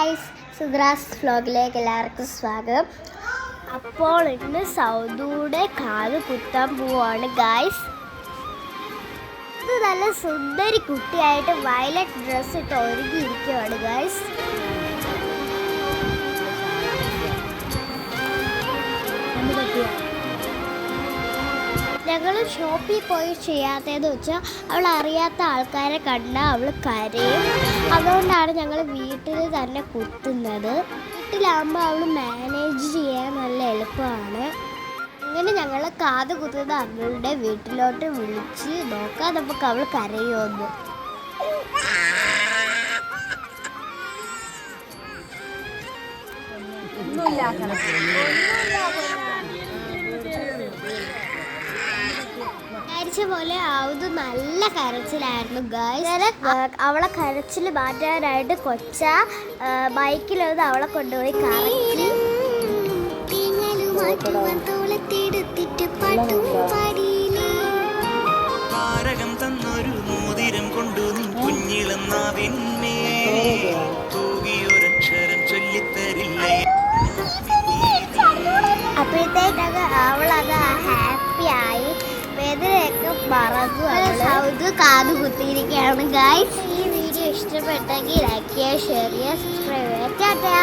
Guys, സുദ്രാസ് വ്ലോഗിലേക്ക് എല്ലാവർക്കും സ്വാഗതം. അപ്പോൾ ഇന്ന് സൗദൂടെ കാത് കുത്താൻ പോവാണ് ഗായ്സ്. ഇത് നല്ല സുന്ദരി കുട്ടിയായിട്ട് വയലറ്റ് ഡ്രസ്സ് ഇട്ട് ഒരുങ്ങിയിരിക്കുകയാണ് ഗായ്സ്. ഞങ്ങൾ ഷോപ്പിൽ പോയി ചെയ്യാത്തതെന്ന് വെച്ചാൽ അവൾ അറിയാത്ത ആൾക്കാരെ കണ്ടാൽ അവൾ കരയും. അതുകൊണ്ടാണ് ഞങ്ങൾ വീട്ടിൽ തന്നെ കുത്തുന്നത്. വീട്ടിലാകുമ്പോൾ അവൾ മാനേജ് ചെയ്യാൻ നല്ല എളുപ്പമാണ്. അങ്ങനെ ഞങ്ങൾ കാത് കുത്തുന്നത് അവളുടെ വീട്ടിലോട്ട് വിളിച്ച് നോക്കാം നമുക്ക് അവൾ കരയുമെന്ന്. പോലെ അത് നല്ല കരച്ചിലായിരുന്നു ഗായ്സ്. അവളെ കരച്ചിൽ മാറ്റാനായിട്ട് കൊച്ച ബൈക്കിലൊന്ന് അവളെ കൊണ്ടുപോയി കറക്കി തന്നൊരു മോതിരം കൊണ്ടു കുഞ്ഞിളന്നാവിന്മേരക്ഷരം ചൊല്ലിത്തരില്ലേ. അപ്പോഴത്തേക്കൊക്കെ അവളത് ഹാപ്പിയായി, വേദനയൊക്കെ മറന്നു. സൗദ് കാത് കുത്തിയിരിക്കുകയാണ് ഗായ്സ്. ഈ വീഡിയോ ഇഷ്ടപ്പെട്ടെങ്കിൽ ലൈക്ക് ചെയ്യുക, ഷെയർ ചെയ്യുക, സബ്സ്ക്രൈബ് ചെയ്യുക. ടാറ്റാ.